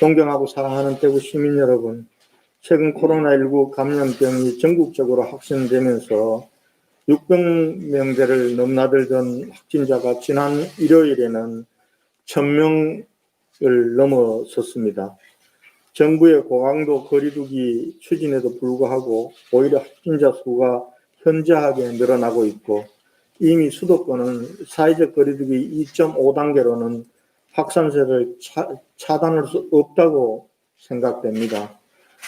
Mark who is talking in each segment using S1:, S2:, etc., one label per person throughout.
S1: 존경하고 사랑하는 대구 시민 여러분, 최근 코로나19 감염병이 전국적으로 확산되면서 600명대를 넘나들던 확진자가 지난 일요일에는 1000명을 넘어섰습니다. 정부의 고강도 거리두기 추진에도 불구하고 오히려 확진자 수가 현저하게 늘어나고 있고, 이미 수도권은 사회적 거리두기 2.5단계로는 확산세를 차단할 수 없다고 생각됩니다.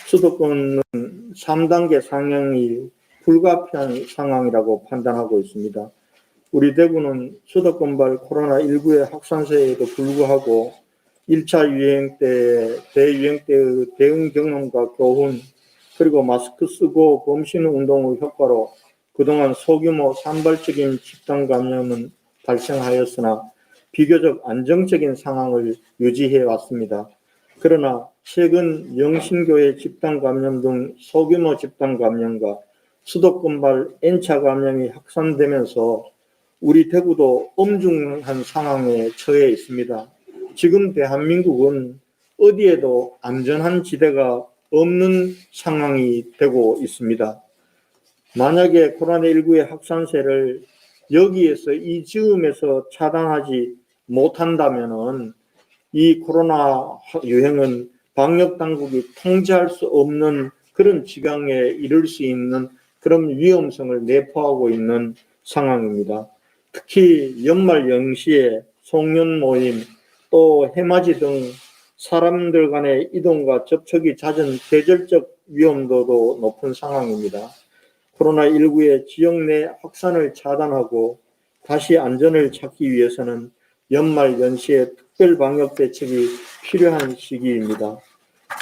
S1: 수도권은 3단계 상향이 불가피한 상황이라고 판단하고 있습니다. 우리 대구는 수도권발 코로나19의 확산세에도 불구하고 1차 유행 때, 대유행 때의 대응 경험과 교훈, 그리고 마스크 쓰고 범 쉬는 운동의 효과로 그동안 소규모 산발적인 집단 감염은 발생하였으나 비교적 안정적인 상황을 유지해 왔습니다. 그러나 최근 영신교회 집단 감염 등 소규모 집단 감염과 수도권발 N차 감염이 확산되면서 우리 대구도 엄중한 상황에 처해 있습니다. 지금 대한민국은 어디에도 안전한 지대가 없는 상황이 되고 있습니다. 만약에 코로나19의 확산세를 여기에서 이 즈음에서 차단하지 못한다면은 이 코로나 유행은 방역 당국이 통제할 수 없는 그런 지경에 이를 수 있는 그런 위험성을 내포하고 있는 상황입니다. 특히 연말 연시에 송년 모임, 또 해맞이 등 사람들 간의 이동과 접촉이 잦은 계절적 위험도도 높은 상황입니다. 코로나19의 지역 내 확산을 차단하고 다시 안전을 찾기 위해서는 연말 연시에 특별 방역 대책이 필요한 시기입니다.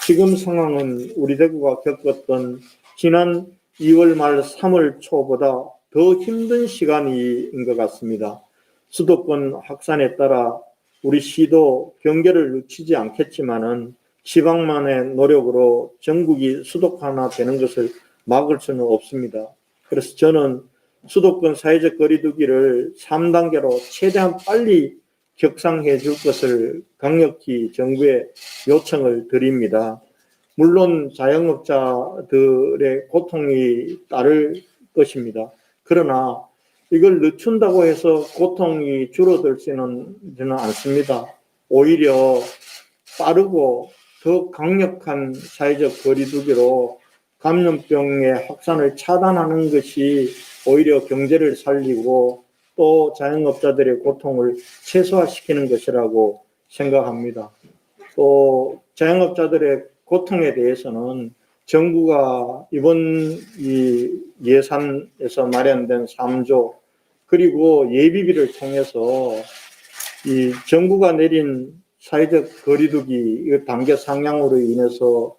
S1: 지금 상황은 우리 대구가 겪었던 지난 2월 말 3월 초보다 더 힘든 시간인 것 같습니다. 수도권 확산에 따라 우리 시도 경계를 늦추지 않겠지만은 지방만의 노력으로 전국이 수도권화 되는 것을 막을 수는 없습니다. 그래서 저는 수도권 사회적 거리두기를 3단계로 최대한 빨리 격상해 줄 것을 강력히 정부에 요청을 드립니다. 물론 자영업자들의 고통이 따를 것입니다. 그러나 이걸 늦춘다고 해서 고통이 줄어들지는 않습니다. 오히려 빠르고 더 강력한 사회적 거리두기로 감염병의 확산을 차단하는 것이 오히려 경제를 살리고 또 자영업자들의 고통을 최소화시키는 것이라고 생각합니다. 또 자영업자들의 고통에 대해서는 정부가 이번 이 예산에서 마련된 3조 그리고 예비비를 통해서 이 정부가 내린 사회적 거리두기 단계 상향으로 인해서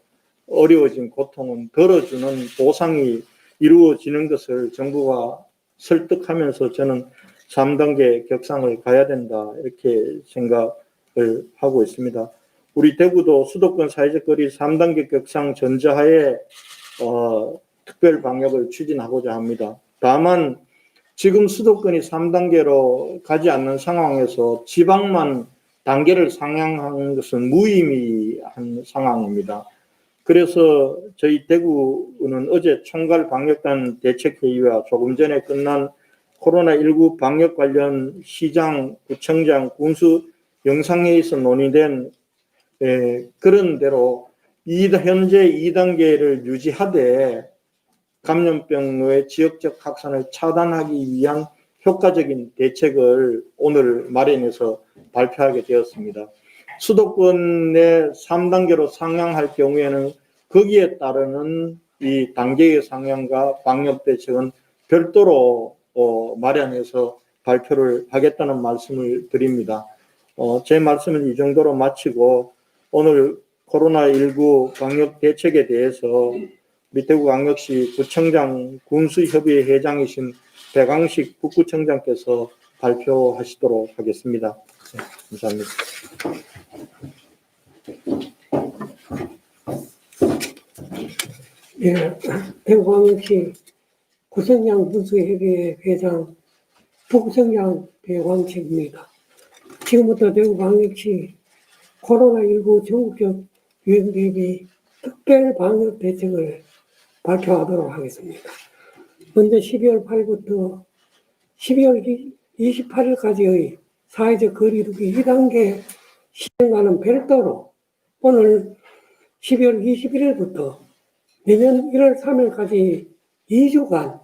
S1: 어려워진 고통은 덜어주는 보상이 이루어지는 것을 정부가 설득하면서 저는 3단계 격상을 가야 된다 이렇게 생각을 하고 있습니다. 우리 대구도 수도권 사회적 거리 3단계 격상 전제하에 특별 방역을 추진하고자 합니다. 다만 지금 수도권이 3단계로 가지 않는 상황에서 지방만 단계를 상향하는 것은 무의미한 상황입니다. 그래서 저희 대구는 어제 총괄 방역단 대책회의와 조금 전에 끝난 코로나19 방역 관련 시장, 구청장, 군수 영상회의에서 논의된 그런 대로 현재 2단계를 유지하되 감염병의 지역적 확산을 차단하기 위한 효과적인 대책을 오늘 마련해서 발표하게 되었습니다. 수도권의 3단계로 상향할 경우에는 거기에 따르는 이 단계의 상향과 방역 대책은 별도로 마련해서 발표를 하겠다는 말씀을 드립니다. 제 말씀은 이 정도로 마치고 오늘 코로나19 방역 대책에 대해서 우리 대구광역시 구청장 군수협의회 회장이신 배광식 북구청장께서 발표하시도록 하겠습니다. 네, 감사합니다.
S2: 예, 대구광역시 구청장 군수협의회 회장 북구청장 배광식입니다. 지금부터 대구광역시 코로나19 전국적 유행 대비 특별 방역 대책을 발표하도록 하겠습니다. 먼저 12월 8일부터 12월 28일까지의 사회적 거리두기 2단계 시행과는 별도로 오늘 12월 21일부터 내년 1월 3일까지 2주간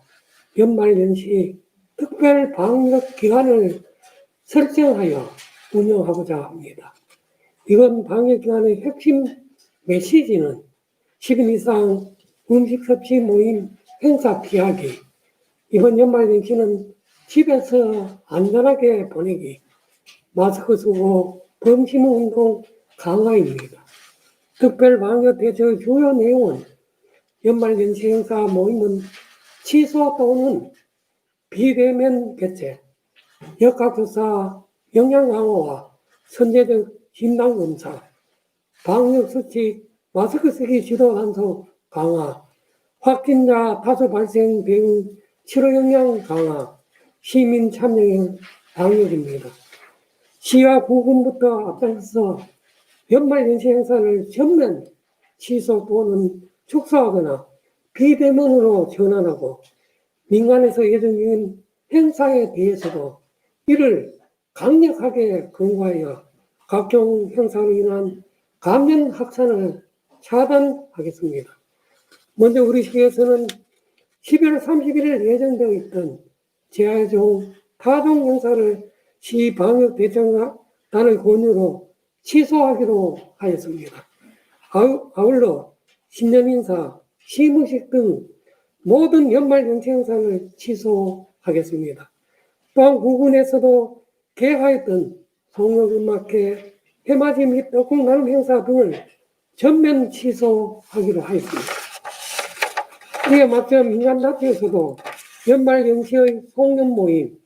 S2: 연말연시 특별 방역 기간을 설정하여 운영하고자 합니다. 이번 방역 기간의 핵심 메시지는 10인 이상 음식 섭취 모임 행사 피하기, 이번 연말연시는 집에서 안전하게 보내기, 마스크 쓰고 범심 운동 강화입니다. 특별 방역 대책의 주요 내용은 연말연시 행사 모임은 취소 또는 비대면 개최, 역학조사 역량 강화와 선제적 진단검사, 방역수칙 마스크 쓰기 지도 단속 강화, 확진자 다수 발생 대응 치료 역량 강화, 시민 참여형 방역입니다. 시와 구군부터 앞장서 연말연시 행사를 전면 취소 또는 축소하거나 비대면으로 전환하고, 민간에서 예정 중인 행사에 대해서도 이를 강력하게 권고하여 각종 행사로 인한 감염 확산을 차단하겠습니다. 먼저 우리 시에서는 12월 31일 예정되어 있던 재활종 타종 행사를 시 방역 대책단의 권유로 취소하기로 하였습니다. 아울러 신년 인사, 시무식 등 모든 연말연시 행사를 취소하겠습니다. 또한 구군에서도 개화했던 성역음악회, 해맞이 및 떡국 나눔 행사 등을 전면 취소하기로 하였습니다. 이에 맞춰 민간단체에서도 연말연시의 송년 모임,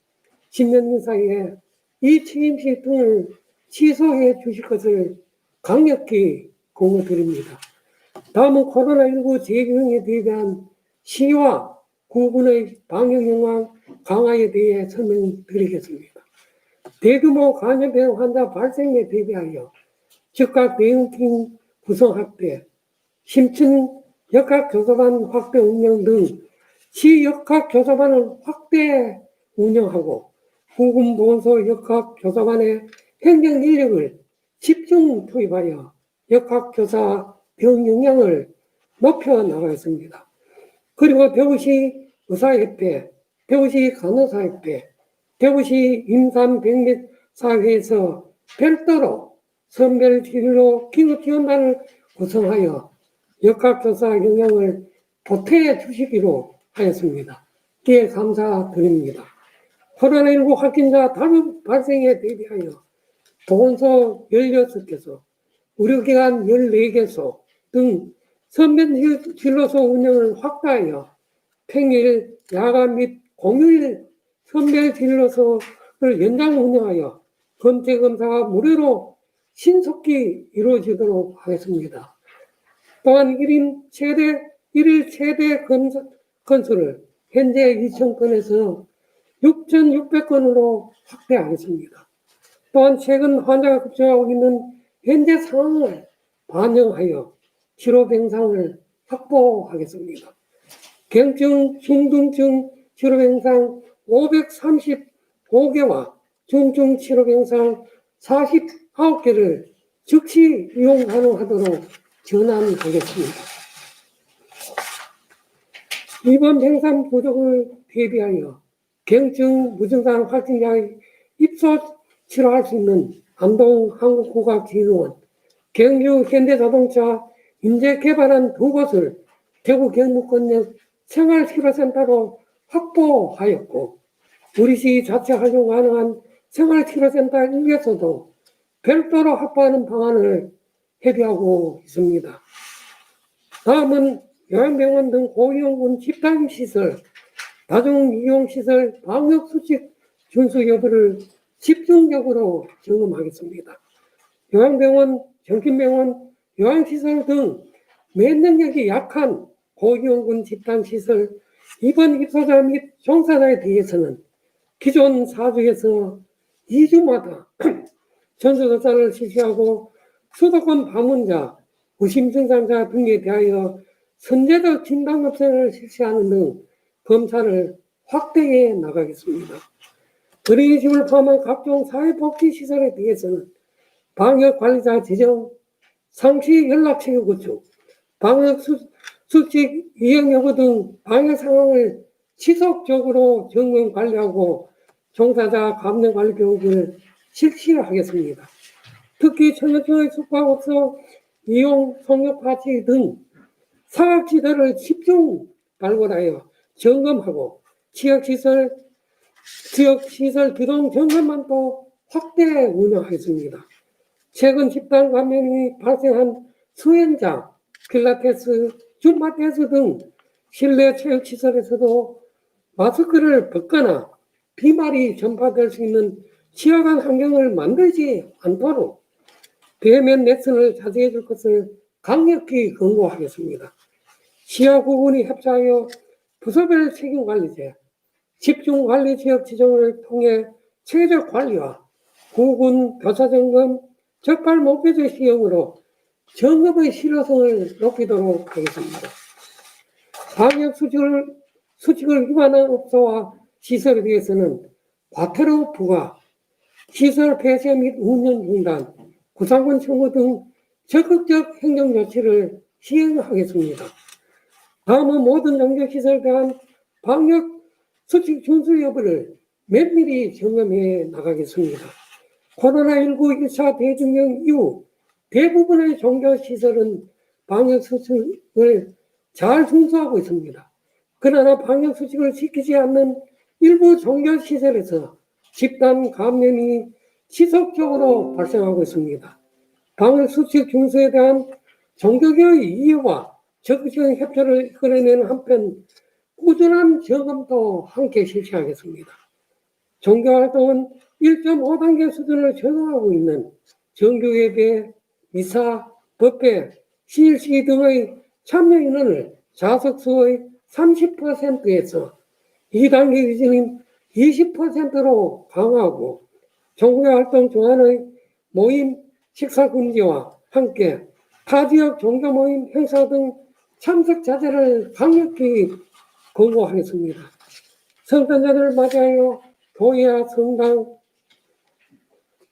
S2: 신년 인사에 이 취임식 등을 취소해 주실 것을 강력히 공고드립니다. 다음은 코로나19 재유행에 대한 시와 구군의 방역 영향 강화에 대해 설명드리겠습니다. 대규모 감염병 환자 발생에 대비하여 즉각 대응팀 구성 확대, 심층 역학교사반 확대 운영 등 시역학교사반을 확대 운영하고, 구군보건소 역학교사반의 행정 인력을 집중 투입하여 역학교사 병 역량을 높여 나가겠습니다. 그리고 대구시 의사협회, 대구시 간호사협회, 대구시 임산백맥사회에서 별도로 선별진료 긴급지원단을 구성하여 역학교사 역량을 보태해 주시기로 하였습니다. 이에 감사드립니다. 코로나19 확진자 다수 발생에 대비하여 보건소 16개소, 의료기관 14개소 등 선별진료소 운영을 확대하여 평일, 야간 및 공휴일 선별진료소를 연장 운영하여 검체검사가 무료로 신속히 이루어지도록 하겠습니다. 또한 1일 최대 건수를 현재 2,000건에서 6,600건으로 확대하겠습니다. 또한 최근 환자가 급증하고 있는 현재 상황을 반영하여 치료 병상을 확보하겠습니다. 경증, 중등증 치료 병상 535개와 중증 치료 병상 49개를 즉시 이용 가능하도록 전환하겠습니다. 이번 병상 부족을 대비하여 경증 무증상 확진자의 입소 치료할 수 있는 안동 한국국악진흥원, 경주 현대자동차 인재 개발한 두 곳을 대구 경북권역 생활치료센터로 확보하였고, 우리시 자체 활용 가능한 생활치료센터 1개소도 별도로 확보하는 방안을 협의하고 있습니다. 다음은 요양병원 등 고위험군 집단시설, 다중이용시설 방역수칙 준수 여부를 집중적으로 점검하겠습니다. 요양병원, 정신병원, 요양시설 등 면역력이 약한 고위험군 집단시설 입원 입소자 및 종사자에 대해서는 기존 4주에서 2주마다 전수조사를 실시하고 수도권 방문자, 부심 생산자 등에 대하여 선제적 진단검사를 실시하는 등 검사를 확대해 나가겠습니다. 어린이집을 포함한 각종 사회복지시설에 대해서는 방역관리자 지정, 상시 연락체계 구축, 방역수칙 이행 여부 등 방역 상황을 지속적으로 점검 관리하고 종사자 감염관리 교육을 실시하겠습니다. 특히 청년층의 숙박업소 이용 성역파티 등 사각지대를 집중 발굴하여 점검하고 지역시설 기동 점검만도 확대 운영하겠습니다. 최근 집단 감염이 발생한 수영장, 필라테스, 줌바댄스 등 실내 체육시설에서도 마스크를 벗거나 비말이 전파될 수 있는 취약한 환경을 만들지 않도록 대면 레슨을 자제해 줄 것을 강력히 권고하겠습니다. 시야구군이 협조하여 부서별 책임관리제, 집중관리 지역 지정을 통해 체계적 관리와 구군 교사점검, 적발 목표제 시행으로 점검의 실효성을 높이도록 하겠습니다. 방역 수칙을 위반한 업소와 시설에 대해서는 과태료 부과, 시설 폐쇄 및 운영 중단, 구상권 청구 등 적극적 행정 조치를 시행하겠습니다. 다음은 모든 종교시설에 대한 방역 수칙 준수 여부를 면밀히 점검해 나가겠습니다. 코로나19 1차 대중령 이후 대부분의 종교시설은 방역수칙을 잘 준수하고 있습니다. 그러나 방역수칙을 지키지 않는 일부 종교시설에서 집단 감염이 지속적으로 발생하고 있습니다. 방역수칙 준수에 대한 종교계의 이해와 적극적인 협조를 이끌어내는 한편 꾸준한 점검도 함께 실시하겠습니다. 종교활동은 1.5단계 수준을 적용하고 있는 정규예배, 미사, 법회, CLC 등의 참여 인원을 좌석수의 30%에서 2단계 기준인 20%로 강화하고 종교활동 중간의 모임, 식사 금지와 함께 타지역 종교 모임, 행사 등 참석 자제를 강력히 권고하겠습니다. 성탄절을 맞이하여 교회와 성당,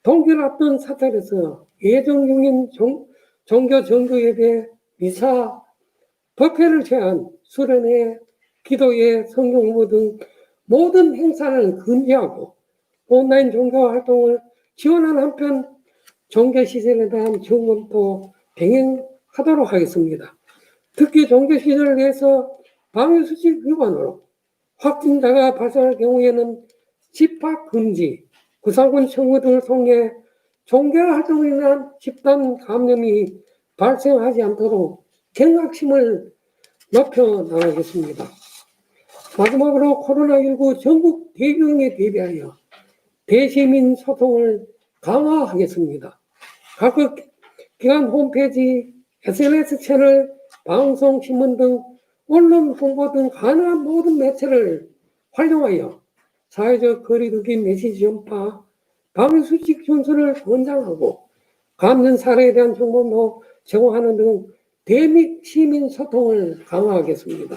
S2: 동기를 앞둔 사찰에서 예정 중인 종교 정규예배, 미사, 법회를 제한 수련회, 기도회, 성경 공부 등 모든 행사를 금지하고 온라인 종교 활동을 지원하는 한편 종교시설에 대한 점검도 병행하도록 하겠습니다. 특히 종교시설을 위해서 방역수칙 위반으로 확진자가 발생할 경우에는 집합 금지, 구상권 청구 등을 통해 종교활동에 의한 집단 감염이 발생하지 않도록 경각심을 높여 나가겠습니다. 마지막으로 코로나19 전국 대유행에 대비하여 대시민 소통을 강화하겠습니다. 각국 기관 홈페이지, SNS 채널, 방송, 신문 등 언론 홍보 등 가능한 모든 매체를 활용하여 사회적 거리두기 메시지 전파, 방역수칙 준수를 권장하고 감염 사례에 대한 정보도 제공하는 등 대시민 소통을 강화하겠습니다.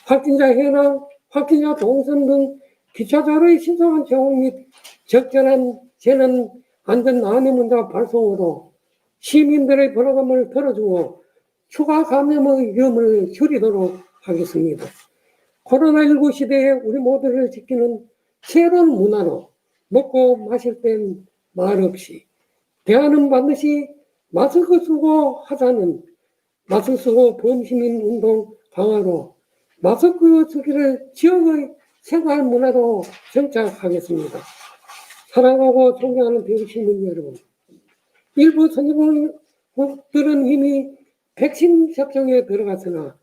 S2: 확진자 현황, 확진자 동선 등 기초자료의 신속한 제공 및 적절한 재난 안전 안내 문자 발송으로 시민들의 불안감을 덜어주고 추가 감염의 위험을 줄이도록 하겠습니다. 코로나19 시대에 우리 모두를 지키는 새로운 문화로 먹고 마실 땐 말 없이, 대안은 반드시 마스크 쓰고 하자는 마스크 쓰고 범시민 운동 강화로 마스크 쓰기를 지역의 생활 문화로 정착하겠습니다. 사랑하고 존경하는 대구시민 여러분, 일부 선진국들은 이미 백신 접종에 들어갔으나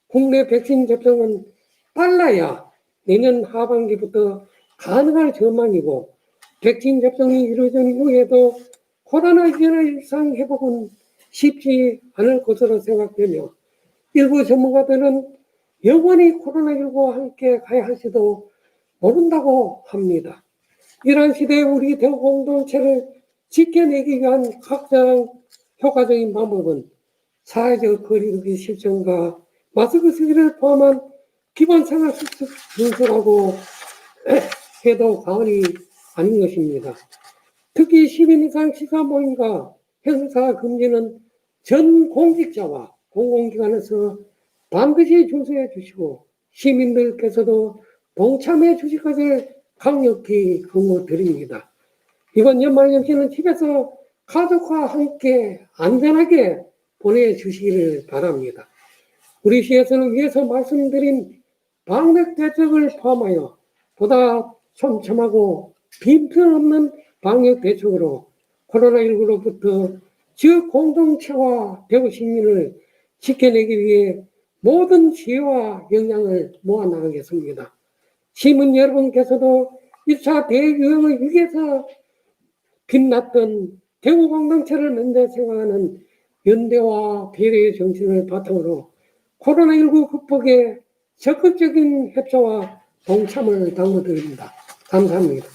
S2: 국내 백신 접종은 빨라야 내년 하반기부터 가능할 전망이고 백신 접종이 이루어진 이후에도 코로나19의 일상 회복은 쉽지 않을 것으로 생각되며 일부 전문가들은 영원히 코로나19와 함께 가야 할지도 모른다고 합니다. 이러한 시대에 우리 대구 공동체를 지켜내기 위한 각종 효과적인 방법은 사회적 거리두기 실천과 마스크 쓰기를 포함한 기본 생활수칙 준수라고 해도 과언이 아닌 것입니다. 특히 10인 이상 시사 모임과 행사 금지는 전 공직자와 공공기관에서 반드시 준수해 주시고 시민들께서도 동참해 주실 것을 강력히 권고드립니다. 이번 연말연시는 집에서 가족과 함께 안전하게 보내주시기를 바랍니다. 우리 시에서는 위에서 말씀드린 방역 대책을 포함하여 보다 촘촘하고 빈틈 없는 방역 대책으로 코로나19로부터 지역 공동체와 대구 시민을 지켜내기 위해 모든 지혜와 역량을 모아나가겠습니다. 시민 여러분께서도 1차 대유행의 위기에서 빛났던 대구 공동체를 먼저 생각하는 연대와 배려의 정신을 바탕으로 코로나19 극복에 적극적인 협조와 동참을 당부드립니다. 감사합니다.